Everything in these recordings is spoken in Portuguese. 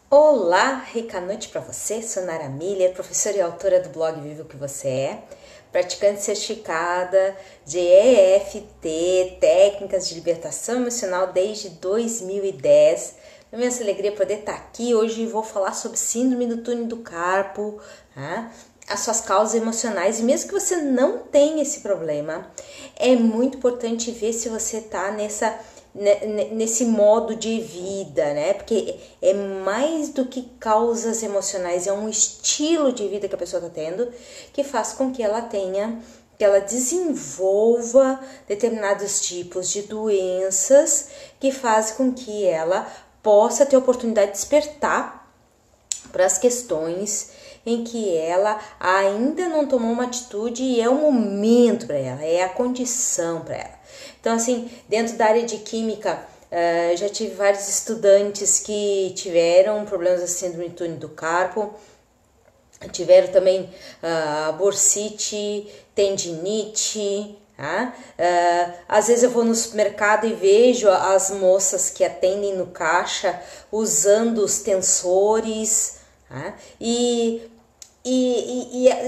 Olá, rica noite para você. Sou Nara Miller, professora e autora do blog Viva o que Você É, praticante certificada de EFT, técnicas de libertação emocional desde 2010. É uma imensa alegria poder estar aqui. Hoje vou falar sobre síndrome do túnel do carpo, tá? As suas causas emocionais. E mesmo que você não tenha esse problema, é muito importante ver se você está nesse modo de vida, né? Porque é mais do que causas emocionais, é um estilo de vida que a pessoa está tendo que faz com que ela desenvolva determinados tipos de doenças que faz com que ela possa ter a oportunidade de despertar para as questões em que ela ainda não tomou uma atitude e é o momento para ela, é a condição para ela. Então, assim, dentro da área de química, já tive vários estudantes que tiveram problemas da síndrome do túnel do carpo, tiveram também bursite, tendinite. Às vezes eu vou no supermercado e vejo as moças que atendem no caixa usando os tensores, e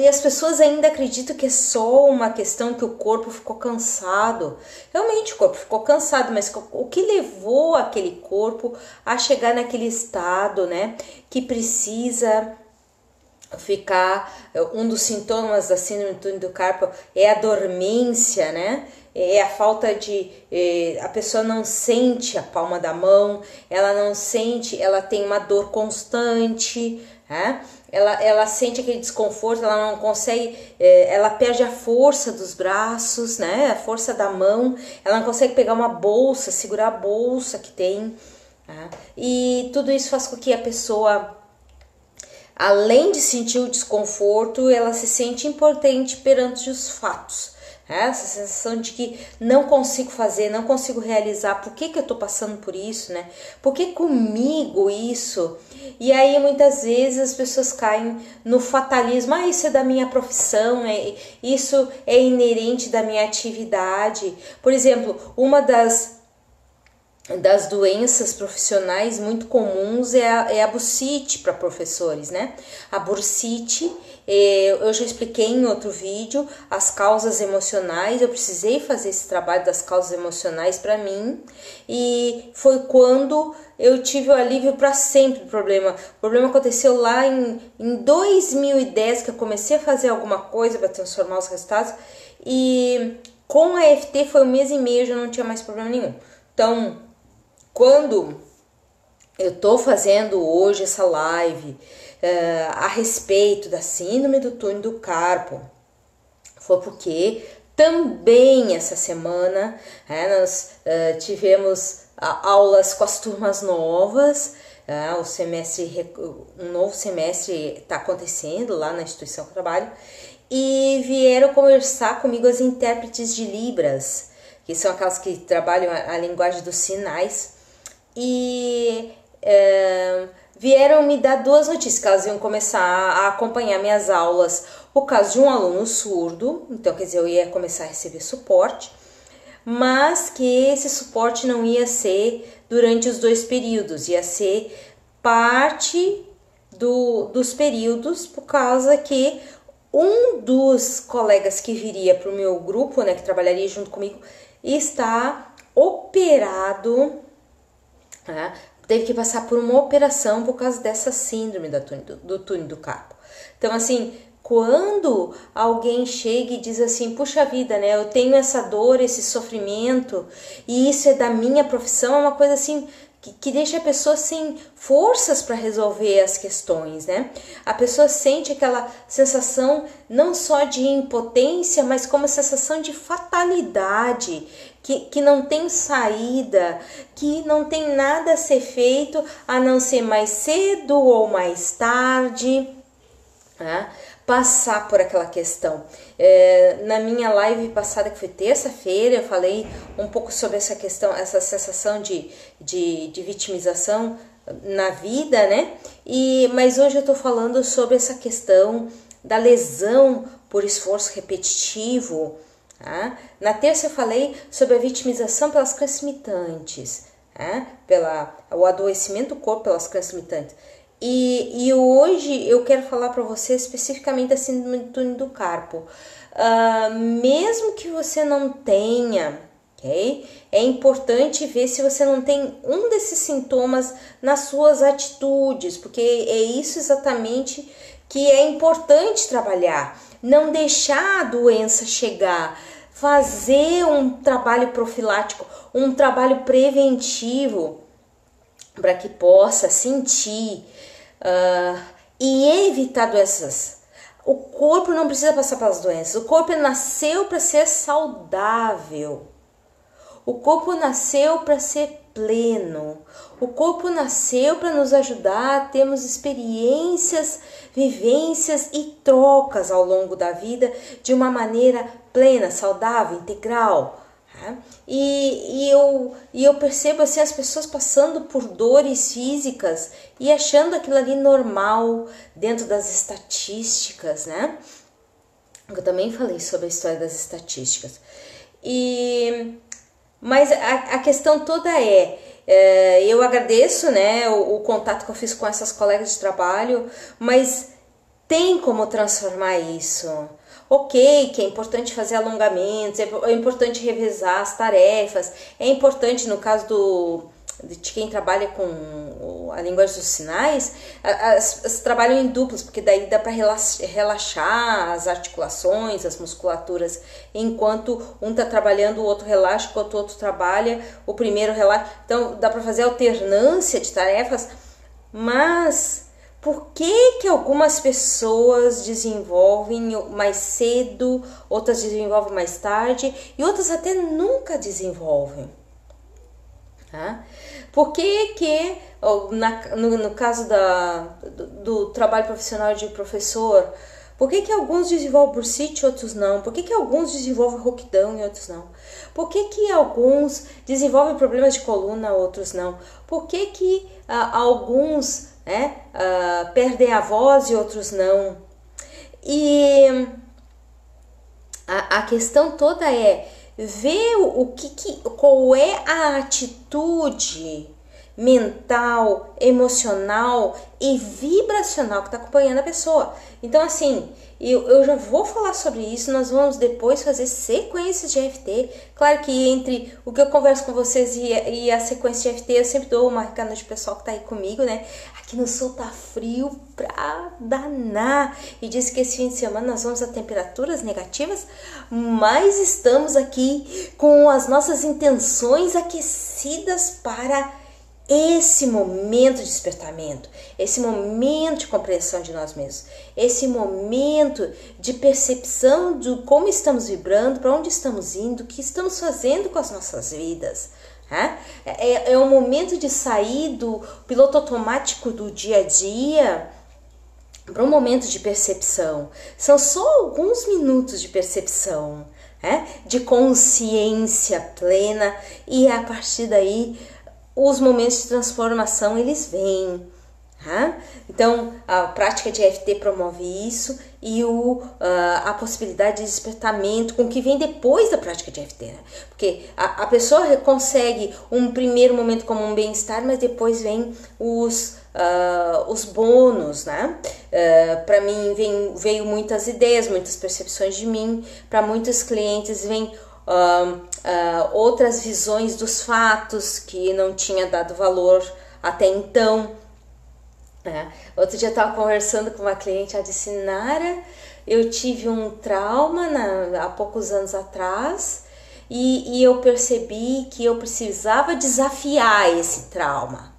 as pessoas ainda acreditam que é só uma questão que o corpo ficou cansado. Realmente o corpo ficou cansado, mas o que levou aquele corpo a chegar naquele estado, né, que precisa ficar. Um dos sintomas da síndrome do túnel do carpo é a dormência, né? É a falta de... a pessoa não sente a palma da mão, ela não sente, ela tem uma dor constante, né? Ela sente aquele desconforto, ela não consegue, ela perde a força dos braços, né? A força da mão, ela não consegue pegar uma bolsa, segurar a bolsa que tem, né? E tudo isso faz com que a pessoa, além de sentir o desconforto, ela se sente impotente perante os fatos. Essa sensação de que não consigo fazer, não consigo realizar, por que eu tô passando por isso, né? Por que comigo isso? E aí muitas vezes as pessoas caem no fatalismo, isso é da minha profissão, isso é inerente da minha atividade. Por exemplo, uma das doenças profissionais muito comuns é a bursite para professores, né? A bursite, eu já expliquei em outro vídeo as causas emocionais. Eu precisei fazer esse trabalho das causas emocionais para mim, e foi quando eu tive o alívio para sempre do problema. O problema aconteceu lá em 2010, que eu comecei a fazer alguma coisa para transformar os resultados, e com a EFT foi 1 mês e meio, eu já não tinha mais problema nenhum. Então, quando eu tô fazendo hoje essa live a respeito da síndrome do túnel do carpo, foi porque também essa semana nós tivemos aulas com as turmas novas. Um novo semestre está acontecendo lá na instituição que eu trabalho, e vieram conversar comigo as intérpretes de Libras, que são aquelas que trabalham a linguagem dos sinais, e vieram me dar duas notícias, que elas iam começar a acompanhar minhas aulas por causa de um aluno surdo. Então, quer dizer, eu ia começar a receber suporte, mas que esse suporte não ia ser durante os 2 períodos, ia ser parte dos períodos, por causa que um dos colegas que viria para o meu grupo, né, que trabalharia junto comigo, está operado, né? Teve que passar por uma operação por causa dessa síndrome do túnel do carpo. Então, assim, quando alguém chega e diz assim, puxa vida, né, eu tenho essa dor, esse sofrimento, e isso é da minha profissão, é uma coisa assim que deixa a pessoa sem forças para resolver as questões, né? A pessoa sente aquela sensação não só de impotência, mas como a sensação de fatalidade, que não tem saída, que não tem nada a ser feito a não ser mais cedo ou mais tarde, né, passar por aquela questão. Na minha live passada, que foi terça-feira, eu falei um pouco sobre essa questão, essa sensação de vitimização na vida, né? Mas hoje eu tô falando sobre essa questão da lesão por esforço repetitivo. Na terça eu falei sobre a vitimização pelas crenças limitantes, o adoecimento do corpo pelas crenças limitantes. E hoje eu quero falar para você especificamente da síndrome do túnel do carpo. Mesmo que você não tenha, ok? É importante ver se você não tem um desses sintomas nas suas atitudes, porque é isso exatamente que é importante trabalhar. Não deixar a doença chegar, fazer um trabalho profilático, um trabalho preventivo, para que possa sentir e evitar doenças. O corpo não precisa passar pelas doenças. O corpo nasceu para ser saudável. O corpo nasceu para ser pleno. O corpo nasceu para nos ajudar a termos experiências, vivências e trocas ao longo da vida de uma maneira plena, saudável, integral. E eu percebo assim, as pessoas passando por dores físicas e achando aquilo ali normal dentro das estatísticas, né? Eu também falei sobre a história das estatísticas. Mas a questão toda eu agradeço, né, o contato que eu fiz com essas colegas de trabalho, mas tem como transformar isso. Ok, que é importante fazer alongamentos, é importante revezar as tarefas, é importante no caso de quem trabalha com a linguagem dos sinais, as trabalham em duplas, porque daí dá para relaxar as articulações, as musculaturas, enquanto um está trabalhando, o outro relaxa, enquanto o outro trabalha, o primeiro relaxa. Então dá para fazer alternância de tarefas, mas por que algumas pessoas desenvolvem mais cedo, outras desenvolvem mais tarde e outras até nunca desenvolvem? Tá? Por que no caso do trabalho profissional de professor, por que alguns desenvolvem bursite e outros não? Por que alguns desenvolvem rouquidão e outros não? Por que alguns desenvolvem problemas de coluna, outros não? Por que alguns perdem a voz e outros não? E a questão toda é ver qual é a atitude mental, emocional e vibracional que está acompanhando a pessoa. Então, assim, eu já vou falar sobre isso, nós vamos depois fazer sequências de EFT. Claro que entre o que eu converso com vocês e a sequência de EFT, eu sempre dou uma recado de pessoal que tá aí comigo, né? Aqui no sul tá frio pra danar. E disse que esse fim de semana nós vamos a temperaturas negativas, mas estamos aqui com as nossas intenções aquecidas para esse momento de despertamento, esse momento de compreensão de nós mesmos, esse momento de percepção de como estamos vibrando, para onde estamos indo, o que estamos fazendo com as nossas vidas. É um momento de sair do piloto automático do dia a dia para um momento de percepção. São só alguns minutos de percepção, de consciência plena, e a partir daí os momentos de transformação eles vêm. Então a prática de EFT promove isso, e a possibilidade de despertamento com o que vem depois da prática de EFT, né? Porque a pessoa consegue um primeiro momento como um bem-estar, mas depois vem os bônus, né? Para mim veio muitas ideias, muitas percepções de mim. Para muitos clientes vem outras visões dos fatos que não tinha dado valor até então. Outro dia eu estava conversando com uma cliente, ela disse: Nara, eu tive um trauma há poucos anos atrás e eu percebi que eu precisava desafiar esse trauma,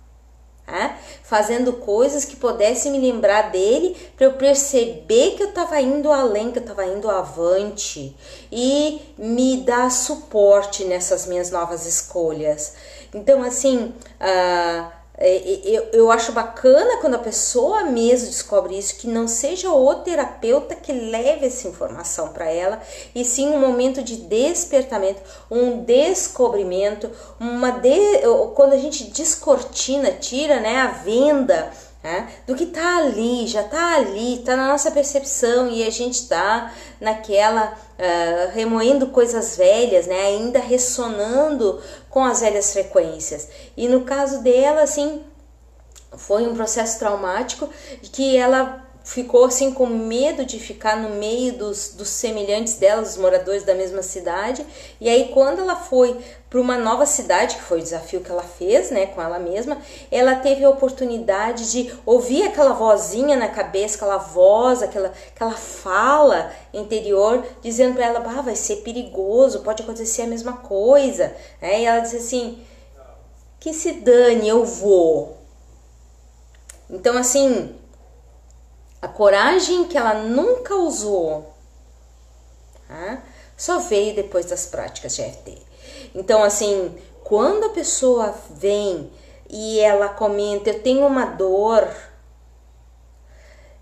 fazendo coisas que pudessem me lembrar dele, para eu perceber que eu estava indo além, que eu estava indo avante, e me dar suporte nessas minhas novas escolhas. Então, assim, eu acho bacana quando a pessoa mesmo descobre isso, que não seja o terapeuta que leve essa informação para ela, e sim um momento de despertamento, um descobrimento, quando a gente descortina, tira, né, a venda, do que tá ali, já tá ali, tá na nossa percepção, e a gente tá naquela remoendo coisas velhas, né, ainda ressonando com as velhas frequências. E no caso dela, assim, foi um processo traumático que ela ficou assim com medo de ficar no meio dos semelhantes dela, os moradores da mesma cidade. E aí quando ela foi para uma nova cidade, que foi o desafio que ela fez, né, com ela mesma, ela teve a oportunidade de ouvir aquela vozinha na cabeça, aquela voz, aquela fala interior, dizendo para ela, vai ser perigoso, pode acontecer a mesma coisa, né? E ela disse assim, que se dane, eu vou. Então assim, a coragem que ela nunca usou, tá? Só veio depois das práticas de EFT. Então, assim, quando a pessoa vem e ela comenta, eu tenho uma dor,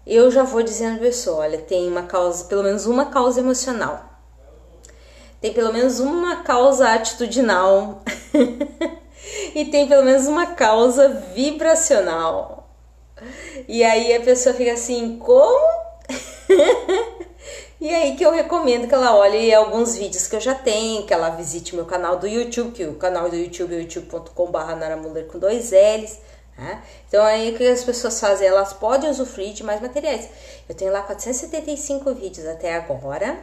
eu já vou dizendo pra pessoa, olha, tem uma causa, pelo menos uma causa emocional. Tem pelo menos uma causa atitudinal. E tem pelo menos uma causa vibracional. E aí a pessoa fica assim, como? E aí que eu recomendo que ela olhe alguns vídeos que eu já tenho, que ela visite meu canal do YouTube, que o canal do YouTube é youtube.com/naramuller com 2 L's. Né? Então aí o que as pessoas fazem? Elas podem usufruir de mais materiais. Eu tenho lá 475 vídeos até agora.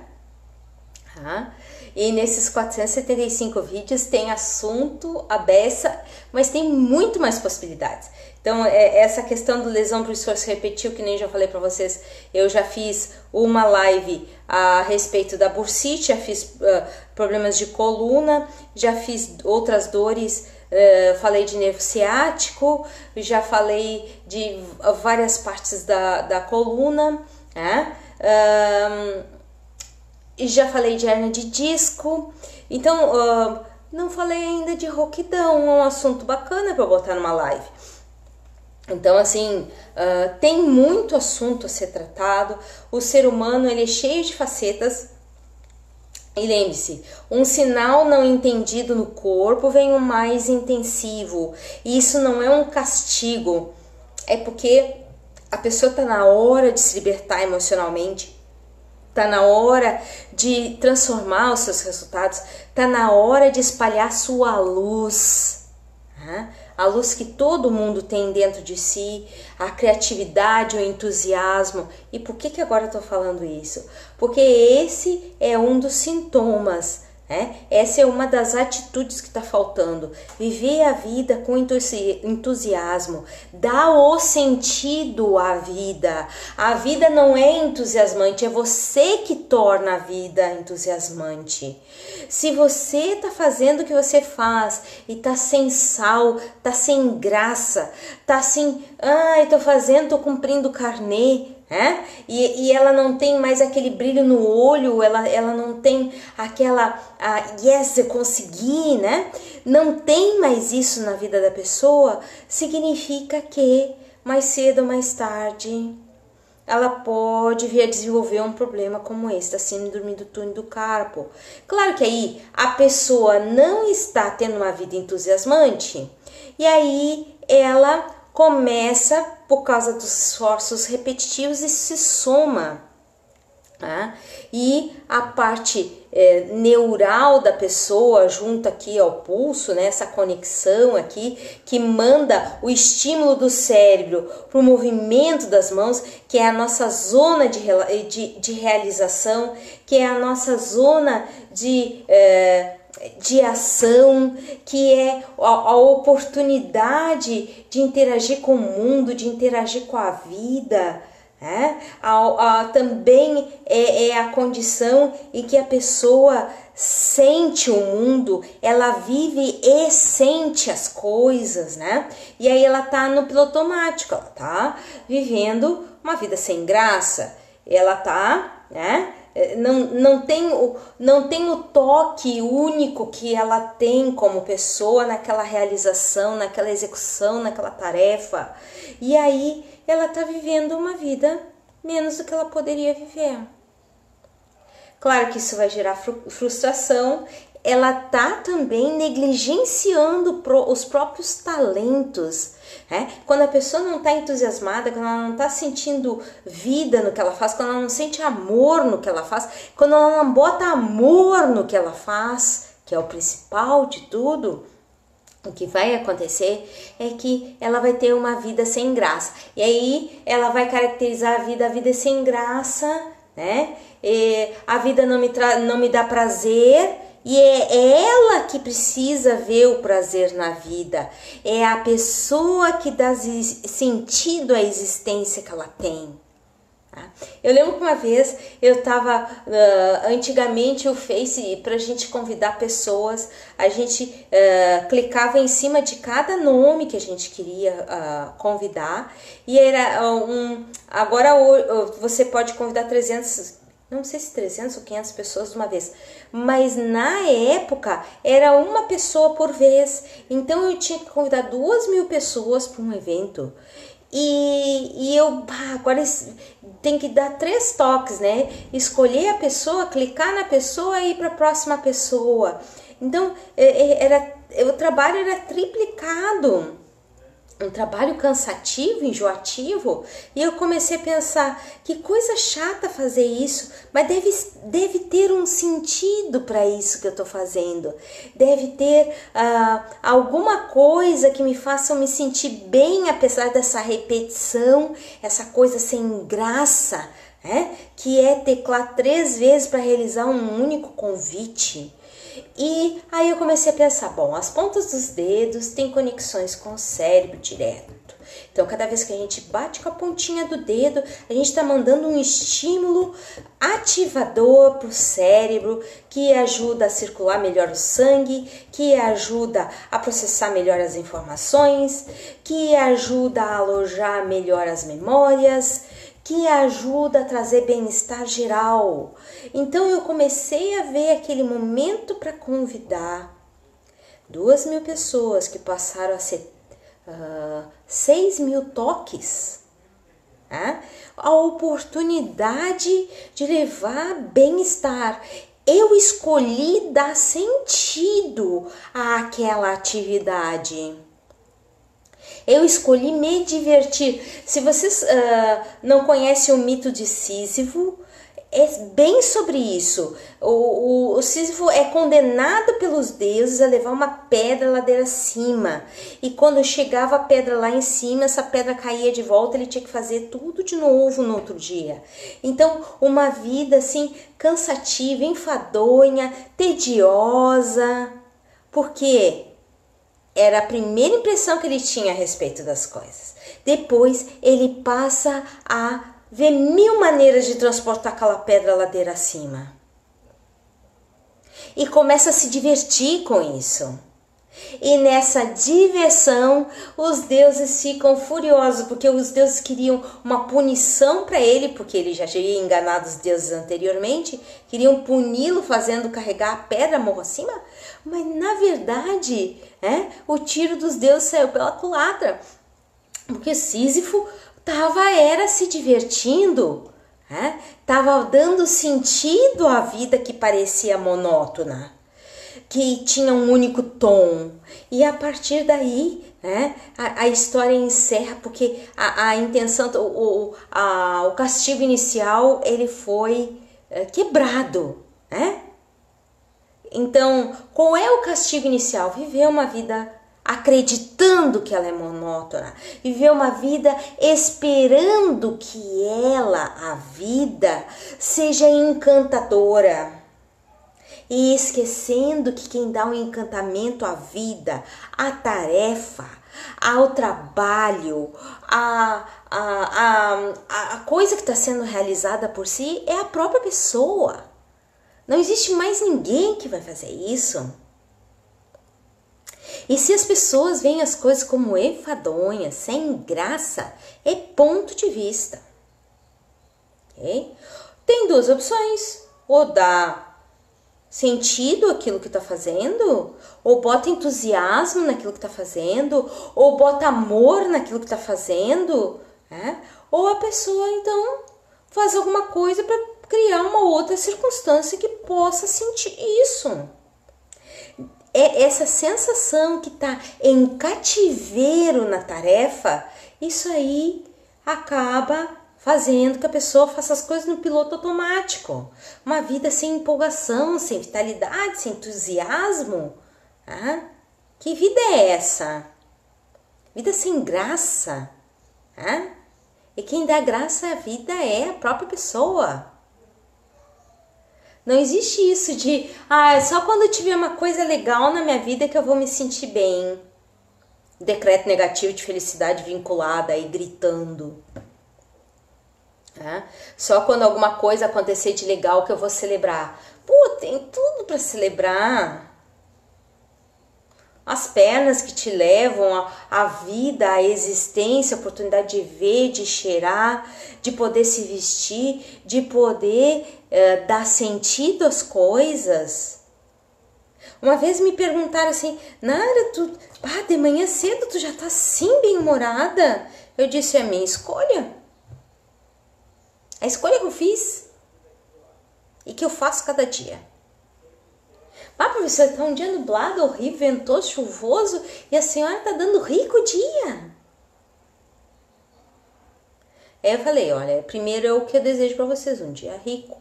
Tá? E nesses 475 vídeos tem assunto, a beça, mas tem muito mais possibilidades. Então, essa questão do lesão por esforço repetitivo, que nem já falei para vocês, eu já fiz uma live a respeito da bursite, já fiz problemas de coluna, já fiz outras dores, falei de nervo ciático, já falei de várias partes da coluna, né? E já falei de hérnia de disco. Então, não falei ainda de rouquidão, um assunto bacana para botar numa live. Então, assim, tem muito assunto a ser tratado. O ser humano, ele é cheio de facetas. E lembre-se, um sinal não entendido no corpo vem um mais intensivo. E isso não é um castigo. É porque a pessoa está na hora de se libertar emocionalmente. Está na hora de transformar os seus resultados. Está na hora de espalhar sua luz. Né? A luz que todo mundo tem dentro de si, a criatividade, o entusiasmo. E por que agora eu estou falando isso? Porque esse é um dos sintomas, né? Essa é uma das atitudes que está faltando. Viver a vida com entusiasmo, dá o sentido à vida. A vida não é entusiasmante, é você que torna a vida entusiasmante. Se você está fazendo o que você faz e está sem sal, está sem graça, está assim, estou fazendo, estou cumprindo o carnê, né? E ela não tem mais aquele brilho no olho, ela não tem aquela, yes, eu consegui, né? Não tem mais isso na vida da pessoa, significa que mais cedo ou mais tarde ela pode vir a desenvolver um problema como esse, da síndrome do túnel do carpo. Claro que aí a pessoa não está tendo uma vida entusiasmante, e aí ela começa, por causa dos esforços repetitivos, e se soma. Tá? E a parte neural da pessoa, junto aqui ao pulso, né, essa conexão aqui, que manda o estímulo do cérebro para o movimento das mãos, que é a nossa zona de realização, que é a nossa zona de ação, que é a oportunidade de interagir com o mundo, de interagir com a vida. Também é a condição em que a pessoa sente o mundo, ela vive e sente as coisas, né? E aí ela tá no piloto automático, ela tá vivendo uma vida sem graça, ela tá, né? Não tem o toque único que ela tem como pessoa naquela realização, naquela execução, naquela tarefa. E aí ela está vivendo uma vida menos do que ela poderia viver. Claro que isso vai gerar frustração. Ela está também negligenciando os próprios talentos. Quando a pessoa não está entusiasmada, quando ela não está sentindo vida no que ela faz, quando ela não sente amor no que ela faz, quando ela não bota amor no que ela faz, que é o principal de tudo, o que vai acontecer é que ela vai ter uma vida sem graça. E aí ela vai caracterizar a vida é sem graça, né? A vida não me dá prazer. E é ela que precisa ver o prazer na vida. É a pessoa que dá sentido à existência que ela tem. Eu lembro que uma vez eu estava, antigamente o Face, para a gente convidar pessoas, a gente clicava em cima de cada nome que a gente queria convidar, e era agora você pode convidar 300, não sei se 300 ou 500 pessoas de uma vez, mas na época era uma pessoa por vez, então eu tinha que convidar 2.000 pessoas para um evento. E eu agora tem que dar 3 toques, né? Escolher a pessoa, clicar na pessoa e ir para a próxima pessoa. Então, o trabalho era triplicado. Um trabalho cansativo, enjoativo, e eu comecei a pensar, que coisa chata fazer isso, mas deve ter um sentido para isso que eu estou fazendo, deve ter alguma coisa que me faça me sentir bem, apesar dessa repetição, essa coisa sem graça, que é teclar 3 vezes para realizar um único convite. E aí eu comecei a pensar, bom, as pontas dos dedos têm conexões com o cérebro direto. Então, cada vez que a gente bate com a pontinha do dedo, a gente está mandando um estímulo ativador para o cérebro, que ajuda a circular melhor o sangue, que ajuda a processar melhor as informações, que ajuda a alojar melhor as memórias, que ajuda a trazer bem-estar geral. Então eu comecei a ver aquele momento para convidar 2.000 pessoas que passaram a ser 6.000 toques, a oportunidade de levar bem-estar. Eu escolhi dar sentido àquela atividade. Eu escolhi me divertir. Se vocês não conhecem o mito de Sísifo, é bem sobre isso. O Sísifo é condenado pelos deuses a levar uma pedra ladeira acima. E quando chegava a pedra lá em cima, essa pedra caía de volta, ele tinha que fazer tudo de novo no outro dia. Então, uma vida assim, cansativa, enfadonha, tediosa. Por quê? Era a primeira impressão que ele tinha a respeito das coisas. Depois ele passa a ver 1000 maneiras de transportar aquela pedra ladeira acima. E começa a se divertir com isso. E nessa diversão, os deuses ficam furiosos, porque os deuses queriam uma punição para ele, porque ele já tinha enganado os deuses anteriormente, queriam puni-lo fazendo carregar a pedra morro acima, mas na verdade, o tiro dos deuses saiu pela culatra, porque Sísifo era se divertindo, estava dando sentido à vida que parecia monótona, que tinha um único tom. E a partir daí, a história encerra, porque a intenção, o castigo inicial, ele foi quebrado. Então, qual é o castigo inicial? Viver uma vida acreditando que ela é monótona, viver uma vida esperando que a vida, seja encantadora. E esquecendo que quem dá um encantamento à vida, à tarefa, ao trabalho, a coisa que está sendo realizada por si é a própria pessoa. Não existe mais ninguém que vai fazer isso. E se as pessoas veem as coisas como enfadonhas, sem graça, é ponto de vista. Okay? Tem 2 opções. Ou dá sentido aquilo que está fazendo, ou bota entusiasmo naquilo que está fazendo, ou bota amor naquilo que está fazendo, ou a pessoa então faz alguma coisa para criar uma outra circunstância que possa sentir isso. É essa sensação que está em cativeiro na tarefa, isso aí acaba fazendo que a pessoa faça as coisas no piloto automático. Uma vida sem empolgação, sem vitalidade, sem entusiasmo, Que vida é essa? Vida sem graça. Né? E quem dá graça à vida é a própria pessoa. Não existe isso de, só quando eu tiver uma coisa legal na minha vida que eu vou me sentir bem. Decreto negativo de felicidade vinculada aí gritando. Só quando alguma coisa acontecer de legal que eu vou celebrar. Pô, tem tudo para celebrar. As pernas que te levam a vida, a existência, a oportunidade de ver, de cheirar, de poder se vestir, de poder dar sentido às coisas. Uma vez me perguntaram assim, Nara, de manhã cedo tu já tá assim bem-humorada? Eu disse, é a minha escolha. A escolha que eu fiz e que eu faço cada dia. Professor, tá um dia nublado, horrível, ventoso, chuvoso e a senhora tá dando rico dia. Aí eu falei, olha, primeiro é o que eu desejo para vocês, um dia rico,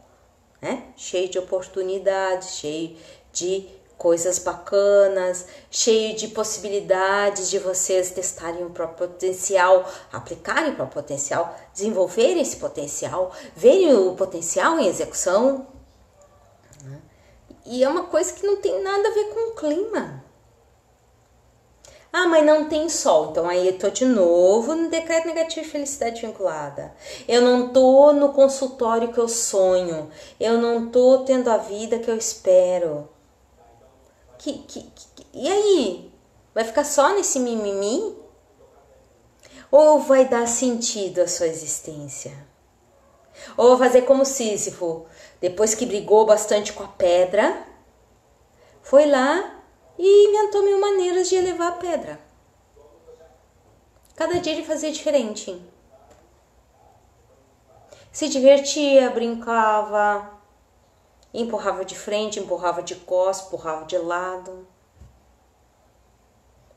né? Cheio de oportunidades, cheio de coisas bacanas, cheio de possibilidades de vocês testarem o próprio potencial, aplicarem o próprio potencial, desenvolverem esse potencial, verem o potencial em execução. E é uma coisa que não tem nada a ver com o clima. Mas não tem sol. Então aí eu tô de novo no decreto negativo de felicidade vinculada. Eu não tô no consultório que eu sonho. Eu não tô tendo a vida que eu espero. E aí? Vai ficar só nesse mimimi? Ou vai dar sentido à sua existência? Ou fazer como Sísifo, depois que brigou bastante com a pedra, foi lá e inventou mil maneiras de elevar a pedra. Cada dia ele fazia diferente. Se divertia, brincava, empurrava de frente, empurrava de costas, empurrava de lado.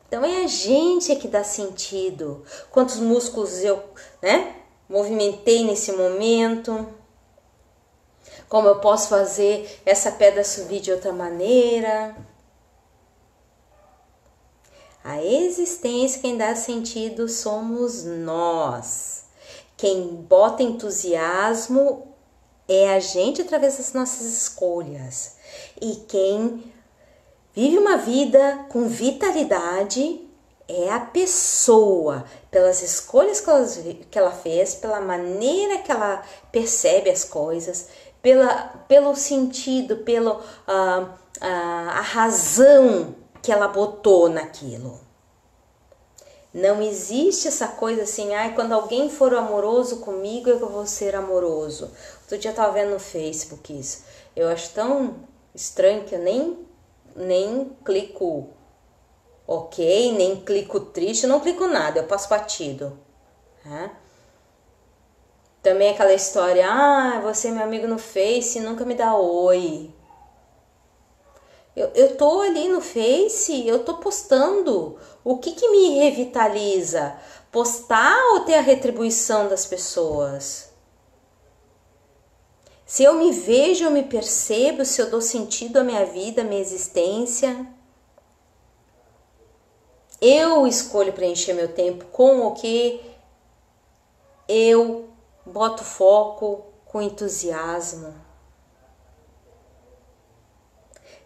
Então é a gente que dá sentido. Quantos músculos eu, movimentei nesse momento. Como eu posso fazer essa pedra subir de outra maneira. A existência, quem dá sentido somos nós. Quem bota entusiasmo é a gente através das nossas escolhas. E quem vive uma vida com vitalidade é a pessoa, pelas escolhas que ela fez, pela maneira que ela percebe as coisas, pelo sentido, a razão que ela botou naquilo. Não existe essa coisa assim, quando alguém for amoroso comigo, eu vou ser amoroso. Outro dia eu tava vendo no Facebook isso. Eu acho tão estranho que eu nem clico ok, nem clico triste, eu não clico nada, eu passo batido. Também aquela história, você é meu amigo no Face e nunca me dá oi. Eu tô ali no Face, eu tô postando. O que me revitaliza? Postar ou ter a retribuição das pessoas? Se eu me vejo, eu me percebo, se eu dou sentido à minha vida, à minha existência. Eu escolho preencher meu tempo com o que eu boto foco, com entusiasmo.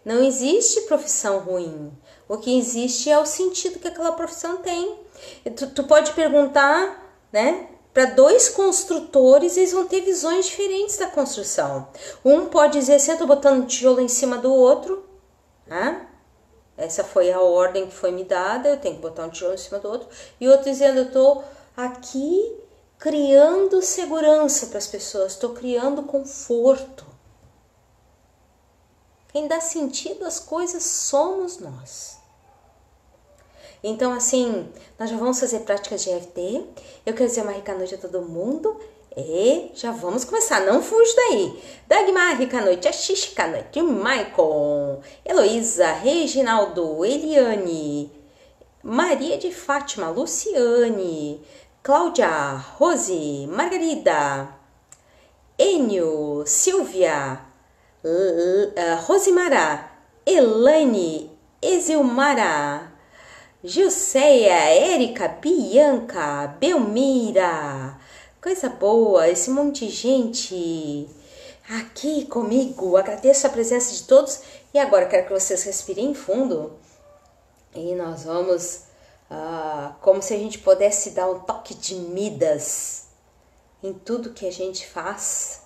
Não existe profissão ruim. O que existe é o sentido que aquela profissão tem. Tu pode perguntar, para dois construtores, eles vão ter visões diferentes da construção. Um pode dizer assim, eu tô botando tijolo em cima do outro, essa foi a ordem que foi me dada, eu tenho que botar um tijolo em cima do outro. E outro dizendo, eu tô aqui criando segurança para as pessoas, estou criando conforto. Quem dá sentido às coisas somos nós. Então, assim, nós já vamos fazer práticas de EFT. Eu quero dizer uma rica noite a todo mundo. E já vamos começar, não fuja daí. Dagmar, rica noite, a Xixi, noite, Maicon, Heloísa, Reginaldo, Eliane, Maria de Fátima, Luciane, Cláudia, Rose, Margarida, Enio, Silvia, Rosimara, Elaine, Exilmara, Gilceia, Érica, Bianca, Belmira. Coisa boa, esse monte de gente aqui comigo. Agradeço a presença de todos. E agora quero que vocês respirem fundo. E nós vamos, como se a gente pudesse dar um toque de Midas em tudo que a gente faz.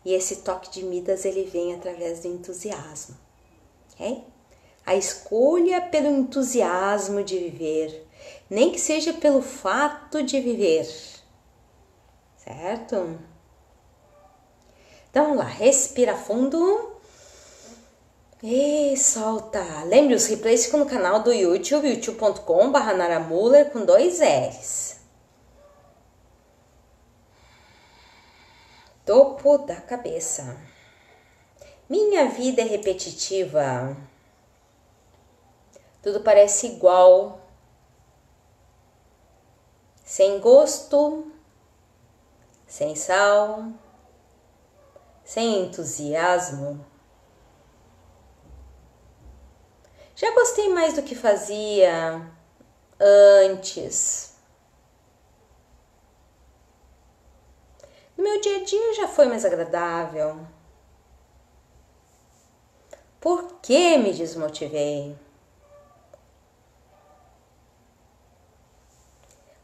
E esse toque de Midas, ele vem através do entusiasmo. Ok? A escolha pelo entusiasmo de viver, nem que seja pelo fato de viver, certo? Então vamos lá, respira fundo e solta. Lembre, os replays ficam no canal do YouTube, youtube.com/naramuller com 2 L's. Topo da cabeça. Minha vida é repetitiva. Tudo parece igual, sem gosto, sem sal, sem entusiasmo. Já gostei mais do que fazia antes. No meu dia a dia já foi mais agradável. Por que me desmotivei?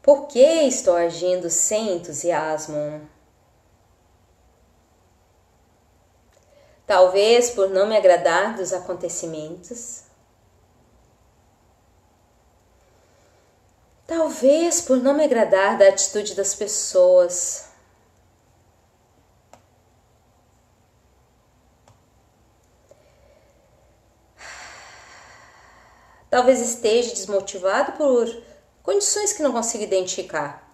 Por que estou agindo sem entusiasmo? Talvez por não me agradar dos acontecimentos. Talvez por não me agradar da atitude das pessoas. Talvez esteja desmotivado por condições que não consigo identificar.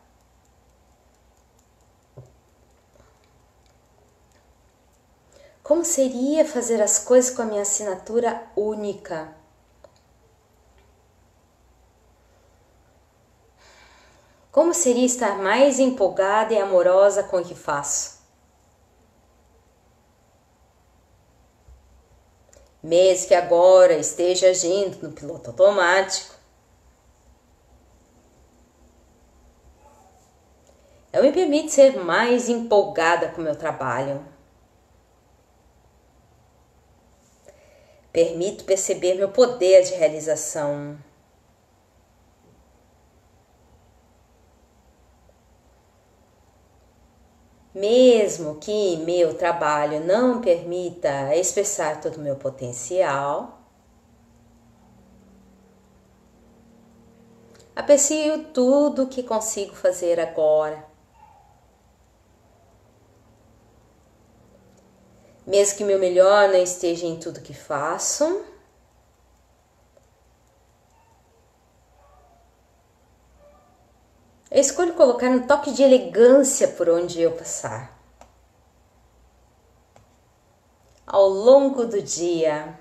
Como seria fazer as coisas com a minha assinatura única? Como seria estar mais empolgada e amorosa com o que faço? Mesmo que agora esteja agindo no piloto automático, eu me permito ser mais empolgada com o meu trabalho. Permito perceber meu poder de realização. Mesmo que meu trabalho não permita expressar todo o meu potencial, aprecio tudo o que consigo fazer agora. Mesmo que meu melhor não esteja em tudo que faço, eu escolho colocar um toque de elegância por onde eu passar. Ao longo do dia,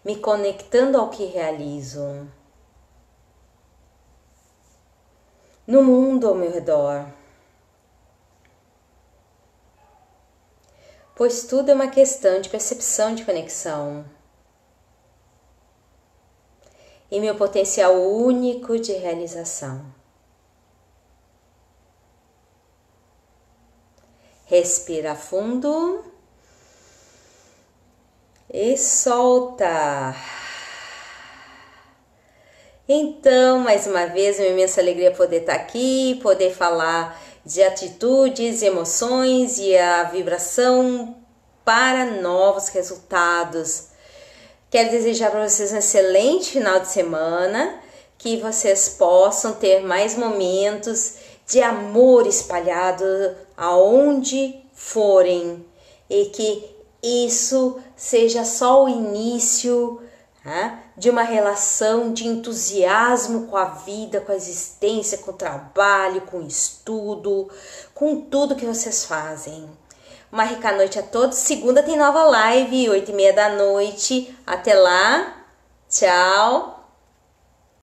me conectando ao que realizo, no mundo ao meu redor. Pois tudo é uma questão de percepção de conexão. E meu potencial único de realização. Respira fundo e solta. Então, mais uma vez, é uma imensa alegria poder estar aqui, poder falar de atitudes, emoções e a vibração para novos resultados. Quero desejar para vocês um excelente final de semana, que vocês possam ter mais momentos de amor espalhado aonde forem e que isso seja só o início de uma relação de entusiasmo com a vida, com a existência, com o trabalho, com o estudo, com tudo que vocês fazem. Uma rica noite a todos. Segunda tem nova live, 20h30 da noite. Até lá. Tchau.